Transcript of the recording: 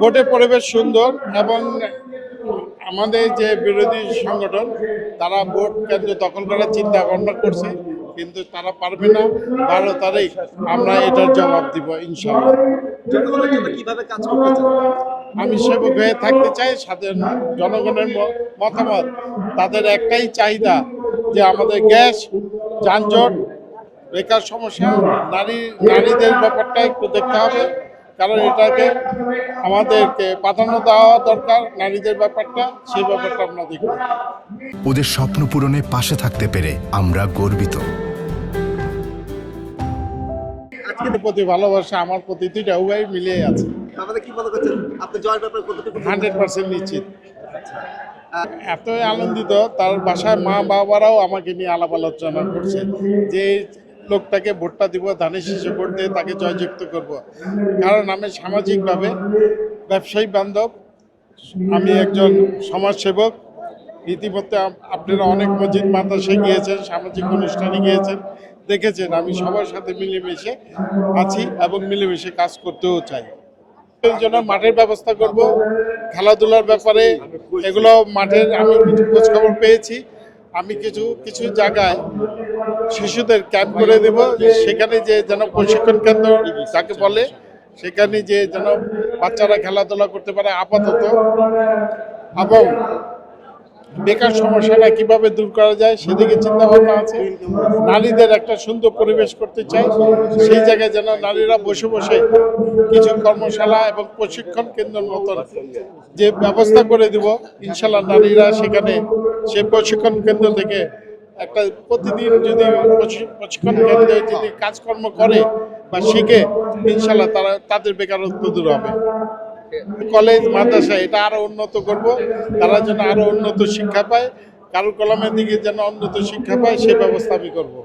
ভোটের পরিবেশ সুন্দর এবং আমাদের যে বিরোধী সংগঠন তারা ভোট কেন্দ্র দখল করার চিন্তা ভাবনা করছে, কিন্তু তারা পারবে না। 12 তারিখ আমরা এটার জবাব দিব ইনশাআল্লাহ। জনগণের জন্য কিভাবে কাজ করতে চান? আমি সেবক হয়ে থাকতে চাই, সাধারণ জনগণের মতামত তাদের একটাই চাহিদা যে আমাদের গ্যাস, যানজট, বেকার সমস্যা, নারীদের ব্যাপারটা একটু দেখতে হবে, কারণ এটাকে আমাদেরকে প্রাধান্য দেওয়া দরকার। নারীদের ব্যাপারটা, সেই ব্যাপারটা আমরা দেখব। ওদের স্বপ্ন পূরণে পাশে থাকতে পেরে আমরা গর্বিত। আজকের প্রতি ভালোবাসা আমার প্রতি দুইটা উভয় মিলিয়ে আছে। তাহলে কি মনে করছেন আপনি জয়ের ব্যাপারে কতটুকু 100% নিশ্চিত। এতই আনন্দিত, তার বাসায় মা বাবারাও আমাকে নিয়ে আলাপ আলোচনা করছে যে লোকটাকে ভোটটা দিব, ধানের শীষে ভোট দিয়ে তাকে জয়যুক্ত করব। কারণ আমি সামাজিকভাবে ব্যবসায়ী বান্ধব, আমি একজন সমাজসেবক। ইতিমধ্যে আপনারা অনেক মসজিদ মাদ্রাসায় গিয়েছেন, সামাজিক অনুষ্ঠানে গিয়েছেন, দেখেছেন আমি সবার সাথে মিলেমিশে আছি এবং মিলেমিশে কাজ করতেও চাই। এর জন্য মাঠের ব্যবস্থা করব, খেলাধুলার ব্যাপারে এগুলো মাঠের আমি কিছু খোঁজখবর পেয়েছি। আমি কিছু জায়গায় শিশুদের ক্যাম্প করে দেব, সেখানে যে যেন প্রশিক্ষণ কেন্দ্র যাকে বলে, সেখানে যে যেন বাচ্চারা খেলাধুলা করতে পারে আপাতত, এবং বেকার সমস্যাটা কিভাবে দূর করা যায় সেদিকে চিন্তা ভাবনা আছে। নারীদের একটা সুন্দর পরিবেশ করতে চাই, সেই জায়গায় যেন নারীরা বসে বসে কিছু কর্মশালা এবং প্রশিক্ষণ কেন্দ্রের মতন যে ব্যবস্থা করে দিব, ইনশাল্লাহ নারীরা সেখানে সেই প্রশিক্ষণ কেন্দ্র থেকে একটা প্রতিদিন যদি প্রশিক্ষণ কেন্দ্রে যদি কাজকর্ম করে বা শিখে, ইনশাল্লাহ তাদের বেকারত্ব দূর হবে। কলেজ মাদ্রাসা এটা আরো উন্নত করব, তারা যেন আরো উন্নত শিক্ষা পায়, কারুকলামের দিকে যেন উন্নত শিক্ষা পায়, সে ব্যবস্থা আমি করব।